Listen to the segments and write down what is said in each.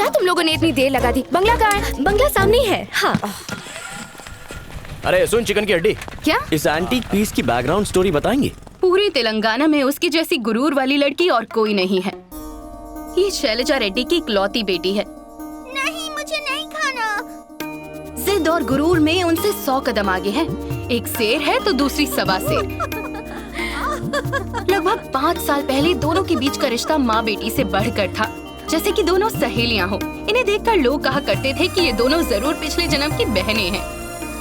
क्या तुम लोगों ने इतनी देर लगा दी? बंगला कहाँ है? बंगला सामने ही है। हाँ। अरे सुन, चिकन की हड्डी, क्या इस एंटीक पीस की बैकग्राउंड स्टोरी बताएंगे? पूरे तेलंगाना में उसकी जैसी गुरूर वाली लड़की और कोई नहीं है। ये शैलजा रेड्डी की इकलौती बेटी है। नहीं, मुझे नहीं खाना। जिद और गुरूर में उनसे 100 कदम आगे है। एक शेर है तो दूसरी सवा शेर। लगभग 5 साल पहले दोनों के बीच का रिश्ता माँ बेटी से बढ़कर था, जैसे कि दोनों सहेलियां हो। इन्हें देखकर लोग कहा करते थे कि ये दोनों जरूर पिछले जन्म की बहनें हैं।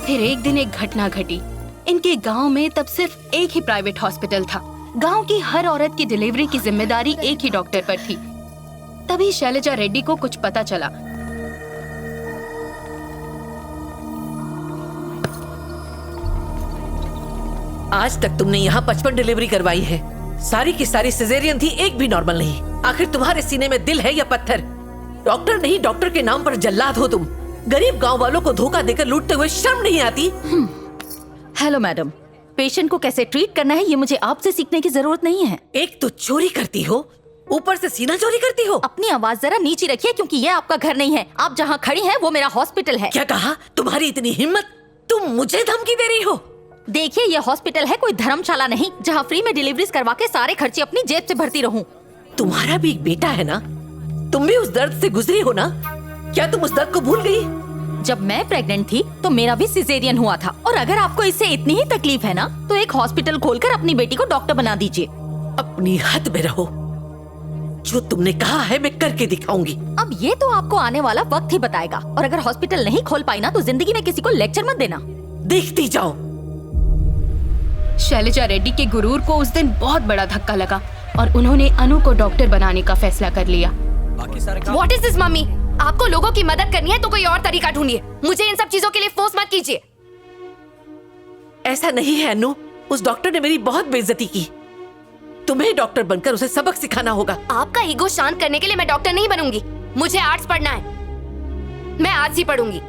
फिर एक दिन एक घटना घटी। इनके गांव में तब सिर्फ एक ही प्राइवेट हॉस्पिटल था। गांव की हर औरत की डिलीवरी की जिम्मेदारी एक ही डॉक्टर पर थी। तभी शैलजा रेड्डी को कुछ पता चला। आज तक तुमने यहाँ 55 डिलीवरी करवाई है। सारी की सारी सिजेरियन थी, एक भी नॉर्मल नहीं। आखिर तुम्हारे सीने में दिल है या पत्थर? डॉक्टर नहीं, डॉक्टर के नाम पर जल्लाद हो तुम। गरीब गांव वालों को धोखा देकर लूटते हुए शर्म नहीं आती? हेलो मैडम, पेशेंट को कैसे ट्रीट करना है ये मुझे आपसे सीखने की जरूरत नहीं है। एक तो चोरी करती हो, ऊपर से सीना चोरी करती हो। अपनी आवाज जरा नीचे रखिए, क्योंकि ये आपका घर नहीं है। आप जहाँ खड़ी हैं वो मेरा हॉस्पिटल है। क्या कहा? तुम्हारी इतनी हिम्मत, तुम मुझे धमकी दे रही हो? देखिए, ये हॉस्पिटल है, कोई धर्मशाला नहीं जहाँ फ्री में डिलीवरीज करवा के सारे खर्चे अपनी जेब से भरती रहूं। तुम्हारा भी एक बेटा है ना, तुम भी उस दर्द से गुजरी हो ना? क्या तुम उस दर्द को भूल गई? जब मैं प्रेग्नेंट थी तो मेरा भी सिजेरियन हुआ था। और अगर आपको इससे इतनी ही तकलीफ है ना, तो एक हॉस्पिटल खोलकर अपनी बेटी को डॉक्टर बना दीजिए। अपनी हद में रहो। जो तुमने कहा है मैं करके दिखाऊंगी। अब ये तो आपको आने वाला वक्त ही बताएगा। और अगर हॉस्पिटल नहीं खोल पाई ना, तो जिंदगी में किसी को लेक्चर मत देना। देखती जाओ। शैलजा रेड्डी के गुरूर को उस दिन बहुत बड़ा धक्का लगा और उन्होंने अनु को डॉक्टर बनाने का फैसला कर लिया। What is this, mummy? आपको लोगों की मदद करनी है तो कोई और तरीका ढूंढिए। मुझे इन सब चीजों के लिए फोर्स मत कीजिए। ऐसा नहीं है अनु, उस डॉक्टर ने मेरी बहुत बेइज्जती की। तुम्हें डॉक्टर बनकर उसे सबक सिखाना होगा। आपका ईगो शांत करने के लिए मैं डॉक्टर नहीं बनूंगी। मुझे आर्ट्स पढ़ना है, मैं आर्ट्स ही पढ़ूंगी।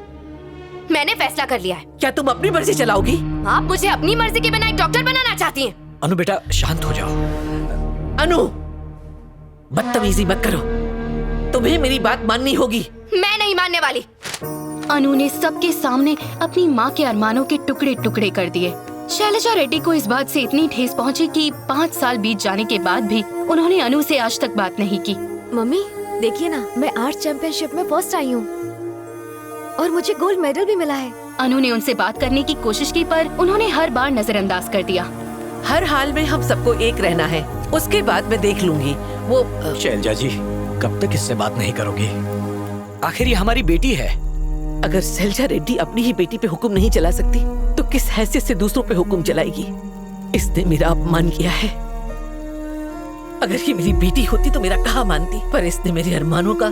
मैंने फैसला कर लिया है। क्या तुम अपनी मर्जी चलाओगी? आप मुझे अपनी मर्जी के बिना एक डॉक्टर बनाना चाहती हैं? अनु बेटा शांत हो जाओ। अनु, बदतमीजी मत करो, तुम्हें मेरी बात माननी होगी। मैं नहीं मानने वाली। अनु ने सबके सामने अपनी माँ के अरमानों के टुकड़े टुकड़े कर दिए। शैलजा रेड्डी को इस बात से इतनी ठेस पहुंची कि 5 साल बीत जाने के बाद भी उन्होंने अनु से आज तक बात नहीं की। मम्मी देखिए ना, मैं आर्ट चैंपियनशिप में फर्स्ट आई हूँ और मुझे गोल्ड मेडल भी मिला है। अनु ने उनसे बात करने की कोशिश की, पर उन्होंने हर बार नजरअंदाज कर दिया। हर हाल में हम सबको एक रहना है, उसके बाद मैं देख लूंगी। वो शैलजा जी, कब तक इससे बात नहीं करोगी? आखिर ये हमारी बेटी है। अगर शैलजा रेड्डी अपनी ही बेटी पे हुक्म नहीं चला सकती, तो किस हैसियत से दूसरों पे हुक्म चलाएगी? इसने मेरा अपमान किया है। अगर ये मेरी बेटी होती तो मेरा कहा मानती, पर इसने मेरे अरमानों का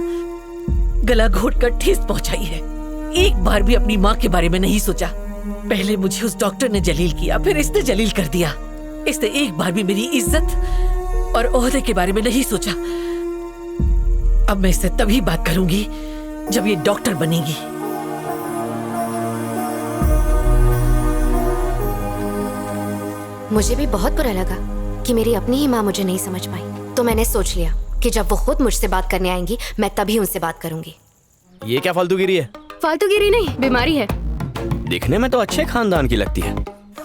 गला घोट कर ठेस पहुंचाई है। एक बार भी अपनी माँ के बारे में नहीं सोचा। पहले मुझे उस डॉक्टर ने जलील किया, फिर इसने जलील कर दिया। इसने एक बार भी मेरी इज्जत और ओहदे के बारे में नहीं सोचा। अब मैं इससे तभी बात करूंगी जब ये डॉक्टर बनेगी। मुझे भी बहुत बुरा लगा कि मेरी अपनी ही माँ मुझे नहीं समझ पाई। तो मैंने सोच लिया कि जब वो खुद मुझसे बात करने आएंगी, मैं तभी उनसे बात करूंगी। ये क्या फालतूगिरी है? फालतूगिरी नहीं, बीमारी है। दिखने में तो अच्छे खानदान की लगती है।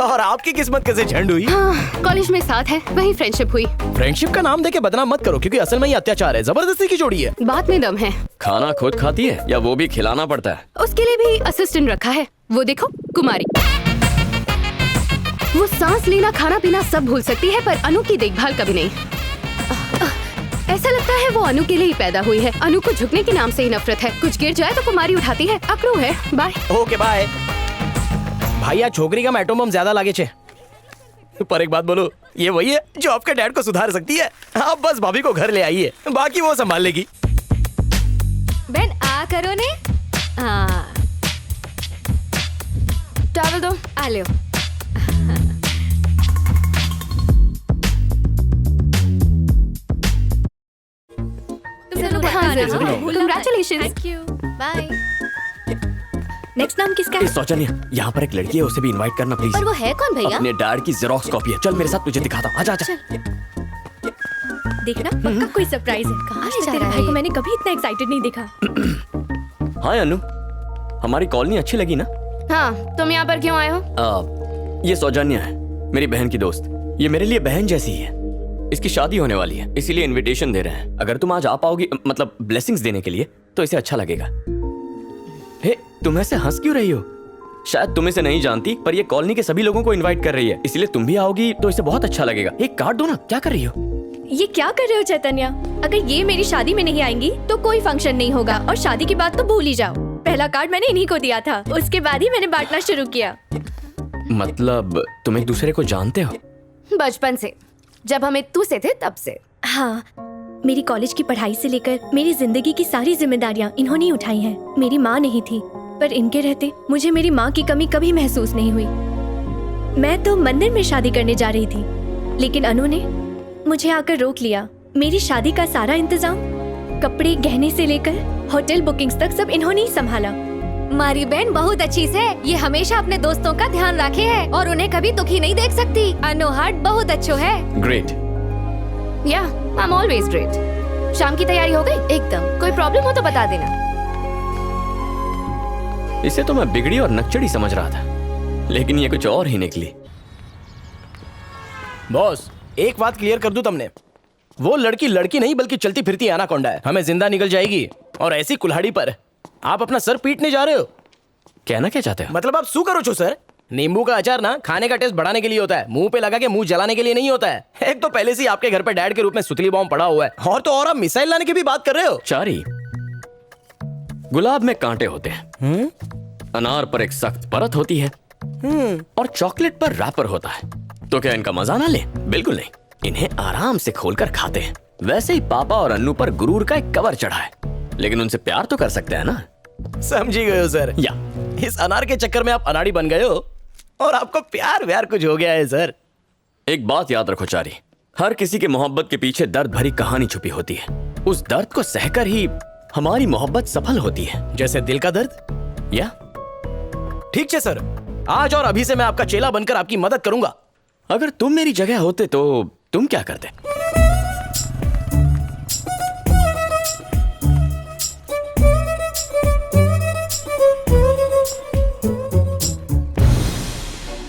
और आपकी किस्मत कैसे झंड हुई? हाँ, कॉलेज में साथ है, वही फ्रेंडशिप हुई। फ्रेंडशिप का नाम देके बदनाम मत करो, क्योंकि असल में ये अत्याचार है, जबरदस्ती की जोड़ी है। बात में दम है। खाना खुद खाती है या वो भी खिलाना पड़ता है? उसके लिए भी असिस्टेंट रखा है। वो देखो, कुमारी। वो सांस लेना, खाना पीना सब भूल सकती है, पर अनु की देखभाल कभी नहीं। ऐसा लगता है वो अनु के लिए ही पैदा हुई है। अनु को झुकने के नाम से ही नफरत है। कुछ गिर जाए तो कुमारी उठाती है। अकड़ू है। बाय। Okay bye. भैया छोकरी का एटम बम ज्यादा लागे छे। पर एक बात बोलो, ये वही है जो आपके डैड को सुधार सकती है। आप बस भाभी को घर ले आइए, बाकी वो संभाल लेगी। बहन आ करो ने। हाँ, टॉवल दो। आ लो। Congratulations. Thank you. Bye. Next नाम किसका है? सौजन्या, यहाँ पर एक लड़की है, उसे भी इनवाइट करना प्लीज। पर वो है कौन भैया? अपने डैड की जेरोक्स कॉपी है। चल मेरे साथ, तुझे दिखाता हूँ। आजा आजा। देखना पक्का कोई सरप्राइज है। कहाँ आज ले तक जा तेरे रहा है भाई को ये? मैंने कभी इतना एक्साइटेड नहीं देखा। हाँ अनु, हमारी कॉलोनी अच्छी लगी ना? हाँ, तुम यहाँ पर क्यों आए हो? ये सौजन्या है, मेरी बहन की दोस्त। ये मेरे लिए बहन जैसी ही है। इसकी शादी होने वाली है, इसीलिए इनविटेशन दे रहे हैं। अगर तुम आज आ पाओगी, मतलब ब्लेसिंग्स देने के लिए, तो इसे अच्छा लगेगा। हे, तुम ऐसे हंस क्यों रही हो? शायद तुम इसे नहीं जानती, पर ये कॉलोनी के सभी लोगों को इनवाइट कर रही है, इसलिए तुम भी आओगी तो इसे बहुत अच्छा लगेगा। एक कार्ड दो ना, क्या कर रही हो? ये क्या कर रहे हो चैतन्या? अगर ये मेरी शादी में नहीं आएंगी तो कोई फंक्शन नहीं होगा, और शादी की बात तो भूल ही जाओ। पहला कार्ड मैंने इन्हीं को दिया था, उसके बाद ही मैंने बांटना शुरू किया। मतलब तुम एक दूसरे को जानते हो? बचपन से, जब हम इत्तू से थे तब से। हाँ, मेरी कॉलेज की पढ़ाई से लेकर मेरी जिंदगी की सारी जिम्मेदारियां इन्होंने ही उठाई हैं। मेरी माँ नहीं थी, पर इनके रहते मुझे मेरी माँ की कमी कभी महसूस नहीं हुई। मैं तो मंदिर में शादी करने जा रही थी, लेकिन अनु ने मुझे आकर रोक लिया। मेरी शादी का सारा इंतजाम, कपड़े गहने से लेकर होटल बुकिंग्स तक सब इन्होंने ही संभाला। हमारी बहन बहुत अच्छी है, ये हमेशा अपने दोस्तों का ध्यान रखे है और उन्हें कभी दुखी नहीं देख सकती। अनु हार्ट बहुत अच्छो है। ग्रेट। या, आई एम ऑलवेज ग्रेट। शाम की तैयारी हो गई? एकदम। कोई प्रॉब्लम हो तो बता देना। इसे तो मैं बिगड़ी और नकचड़ी समझ रहा था, लेकिन ये कुछ और ही निकली। बॉस, एक बात क्लियर कर दूं तुमने, वो लड़की लड़की नहीं बल्कि चलती फिरती एनाकोंडा है। हमें जिंदा निकल जाएगी, और ऐसी कुल्हाड़ी पर आप अपना सर पीटने जा रहे हो। कहना क्या चाहते हो? मतलब आप सू करो छो सर। नींबू का अचार ना खाने का टेस्ट बढ़ाने के लिए होता है, मुंह पे लगा के मुंह जलाने के लिए नहीं होता है। एक तो पहले से ही आपके घर पे डैड के रूप में सुतली बॉम्ब पड़ा हुआ है, और तो और आप मिसाइल लाने की भी बात कर रहे हो। चारी, गुलाब में कांटे होते हैं, अनार पर एक सख्त परत होती है, और चॉकलेट पर रैपर होता है। तो क्या इनका मजा ना ले? बिल्कुल नहीं, इन्हें आराम से खोलकर खाते हैं। वैसे ही पापा और अन्नू पर गुरूर का एक कवर चढ़ा है, लेकिन उनसे प्यार तो कर सकते हैं ना। समझी गए हो सर? या इस अनार के चक्कर में आप अनाड़ी बन गए हो, और आपको प्यार व्यार कुछ हो गया है सर। एक बात याद रखो चारी, हर किसी के मोहब्बत के पीछे दर्द भरी कहानी छुपी होती है। उस दर्द को सहकर ही हमारी मोहब्बत सफल होती है। जैसे दिल का दर्द। या ठीक है सर, आज और अभी से मैं आपका चेला बनकर आपकी मदद करूंगा। अगर तुम मेरी जगह होते तो तुम क्या करते?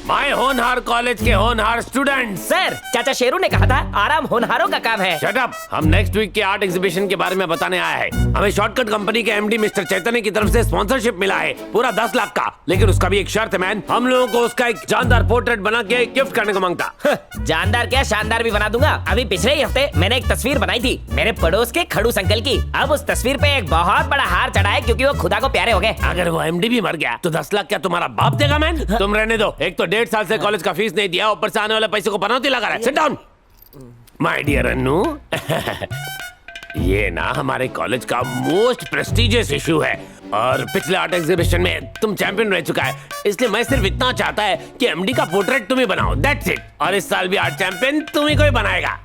माय होनहार कॉलेज के होनहार स्टूडेंट। सर, चाचा शेरू ने कहा था आराम होनहारों का काम है। Shut up. हम नेक्स्ट वीक के आर्ट एग्जीबिशन के बारे में बताने आया है। हमें शॉर्टकट कंपनी के एमडी मिस्टर चैतन्य की तरफ से स्पॉन्सरशिप मिला है, पूरा 10 लाख का। लेकिन उसका भी एक शर्त है मैन, हम लोगों को उसका एक जानदार पोर्ट्रेट बना के गिफ्ट करने को मांगता। जानदार क्या, शानदार भी बना दूंगा। अभी पिछले ही हफ्ते मैंने एक तस्वीर बनाई थी मेरे पड़ोस के खड़ूस अंकल की। अब उस तस्वीर पे एक बहुत बड़ा हार चढ़ा है, क्योंकि वो खुदा को प्यारे हो गए। अगर वो एमडी भी मर गया तो 10 लाख क्या तुम्हारा बाप देगा मैन? तुम रहने दो, एक तो 1.5 साल से कॉलेज का फीस नहीं दिया, ऊपर से आने वाले पैसे को पनौती लगा रहा है। Sit down my dear Annu. ये ना हमारे कॉलेज का मोस्ट प्रेस्टिजियस इशू है, और पिछले आर्ट एग्जीबिशन में तुम चैंपियन रह चुका है, इसलिए मैं सिर्फ इतना चाहता है कि एमडी का पोर्ट्रेट तुम ही बनाओ, दैट्स इट। और इस साल भी आर्ट चैंपियन तुम ही कोई बनाएगा।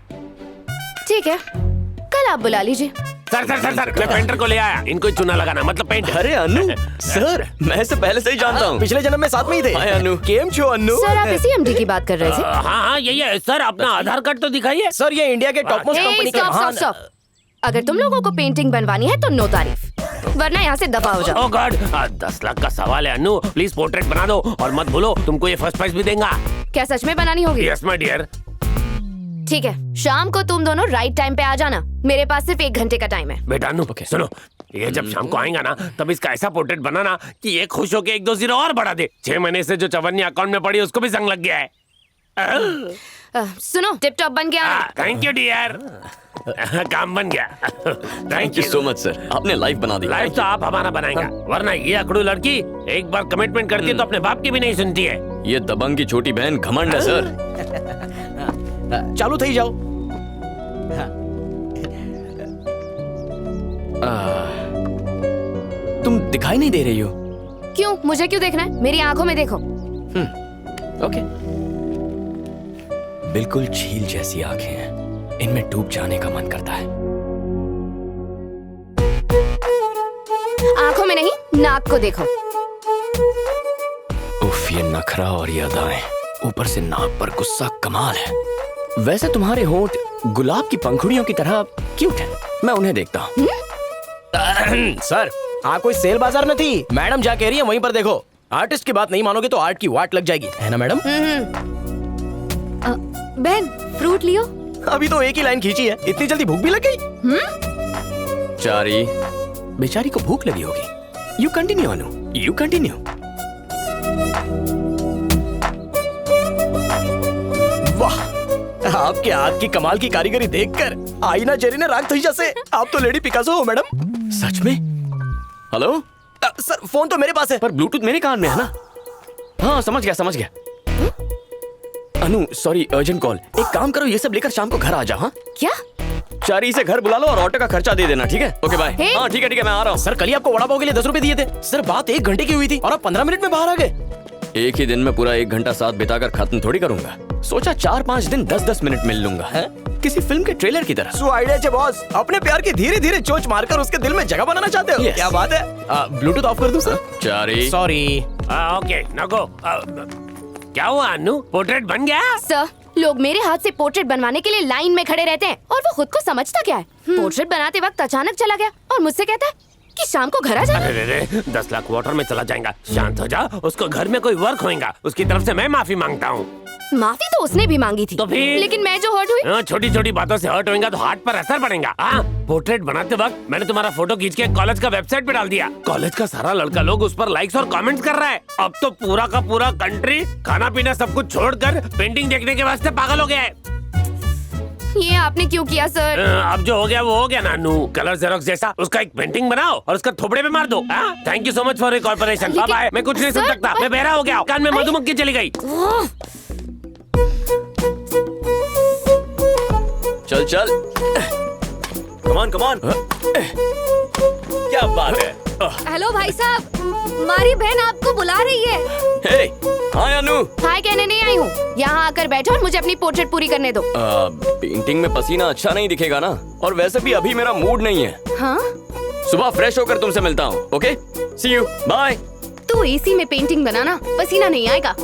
ठीक है, कल आप बुला लीजिए। सर सर सर सर, मैं पेंटर को ले आया, इनको चुना लगाना, मतलब पेंट। अरे अनु सर, मैं इसे पहले से ही जानता हूँ। पिछले जन्म में साथ में ही थे। हाय अनु। केम छो अनु? सर, आप इसी एमडी की बात कर रहे थे? हाँ हाँ यही है सर, अपना आधार कार्ड तो दिखाइए। सर, ये इंडिया के टॉप मोस्ट कंपनी के स्टॉप स्टॉप महान। स्टॉप। अगर तुम लोगों को पेंटिंग बनवानी है तो नो तारीफ, वरना यहाँ से दफा हो जाओ। ओह गॉड, 10 लाख का सवाल है अन्नू, प्लीज पोर्ट्रेट बना दो, और मत भूलो तुमको ये फर्स्ट प्राइज भी देगा। क्या सच में बनानी होगी? Yes my dear. ठीक है, शाम को तुम दोनों राइट टाइम पे आ जाना। मेरे पास सिर्फ 1 घंटे का टाइम है। बेटा अन्नू सुनो, ये जब शाम को आएगा ना, तब इसका ऐसा पोर्ट्रेट बनाना कि ये खुश होके 1-2 जीरो और बढ़ा दे। 6 महीने से जो चवन्नी अकाउंट में पड़ी उसको भी संग लग गया है। सुनो, टिप टॉप बन गया। Thank you dear. काम बन गया। Thank you so much sir, आपने लाइफ बना दी। लाइफ तो आप हमारा बनाएंगे, वरना ये अकड़ू लड़की एक बार कमिटमेंट करती है तो अपने बाप की भी नहीं सुनती है। ये दबंग की छोटी बहन घमंड है सर। चालू थई जाओ। तुम दिखाई नहीं दे रही हो। क्यों? मुझे क्यों देखना है? मेरी आंखों में देखो। ओके। बिल्कुल झील जैसी आंखें हैं, इनमें डूब जाने का मन करता है। आंखों में नहीं, नाक को देखो। उफ, ये नखरा और ये अदाएं, ऊपर से नाक पर गुस्सा, कमाल है। वैसे तुम्हारे होंठ गुलाब की पंखुड़ियों की तरह क्यूट है। मैं उन्हें देखता हूँ। सर आ कोई सेल बाजार न थी, मैडम जा कह रही है वहीं पर देखो। आर्टिस्ट की बात नहीं मानोगे तो आर्ट की वाट लग जाएगी, है ना मैडम? बहन फ्रूट लियो। अभी तो एक ही लाइन खींची है, इतनी जल्दी भूख भी लग गई? चारी, बेचारी को भूख लगी होगी। You continue Anu, you continue. वाह, आपके हाथ की कमाल की कारीगरी देखकर आईना जेरी ने राग थी जैसे। आप तो लेडी पिकासो हो मैडम। सच में? हेलो सर फोन तो मेरे पास है पर ब्लूटूथ मेरे कान में है ना। हाँ समझ गया समझ गया। अनु सॉरी, अर्जेंट कॉल। एक काम करो, ये सब लेकर शाम को घर आ जाओ। हाँ क्या? चारी से घर बुला लो और ऑटो का खर्चा दे देना, ठीक है? Okay bye. Hey! हाँ ठीक है मैं आ रहा हूँ। सर कल ही आपको वड़ा पाव के लिए 10 रुपए दिए थे सर। बात 1 घंटे की हुई थी और आप 15 मिनट में बाहर आ गए। एक ही दिन में पूरा 1 घंटा साथ बिताकर खत्म थोड़ी करूंगा। सोचा 4-5 दिन 10-10 मिनट मिल लूंगा, है? किसी फिल्म के ट्रेलर की तरह। सो आइडिया है बॉस, अपने प्यार की धीरे धीरे चोंच मारकर उसके दिल में जगह बनाना चाहते हो। Yes. क्या बात है। ब्लूटूथ ऑफ कर दूं सर? चारी सॉरी। ओके नको। क्या हुआ अनु, पोर्ट्रेट बन गया? सर लोग मेरे हाथ से पोर्ट्रेट बनवाने के लिए लाइन में खड़े रहते हैं और वो खुद को समझता क्या है। पोर्ट्रेट बनाते वक्त अचानक चला गया और मुझसे कहता है कि शाम को घर आ जाना। अरे 10 लाख वाटर में चला जाएगा। शांत हो जा, उसको घर में कोई वर्क होएगा, उसकी तरफ से मैं माफी मांगता हूँ। माफी तो उसने भी मांगी थी, तो फिर? लेकिन मैं जो हर्ट हुई। छोटी छोटी बातों से हर्ट होएगा तो हार्ट पर असर पड़ेगा। पोर्ट्रेट बनाते वक्त मैंने तुम्हारा फोटो खींच के कॉलेज का वेबसाइट पे डाल दिया। कॉलेज का सारा लड़का लोग उस पर लाइक्स और कमेंट्स कर रहा है। अब तो पूरा का पूरा कंट्री खाना पीना सब कुछ छोड़कर पेंटिंग देखने के वास्ते पागल हो गया है। ये आपने क्यों किया सर? अब जो हो गया वो हो गया नानू। कलर जेरोक्स जैसा उसका एक पेंटिंग बनाओ और उसका थोपड़े पे मार दो। Thank you so much for your corporation. Bye bye. मैं कुछ नहीं सुन सर, सकता, मैं बहरा हो गया। कान में मधुमक्खी चली गई। चल चल, कमान कमान। क्या बात है? हेलो भाई साहब, हमारी बहन आपको बुला रही है। हे, हाय अनु। हाय कहने नहीं आई हूँ, यहाँ आकर बैठो और मुझे अपनी पोर्ट्रेट पूरी करने दो। पेंटिंग में पसीना अच्छा नहीं दिखेगा ना, और वैसे भी अभी मेरा मूड नहीं है। हाँ? सुबह फ्रेश होकर तुमसे मिलता हूँ। Okay, see you, bye. तू एसी में पेंटिंग बनाना, पसीना नहीं आएगा।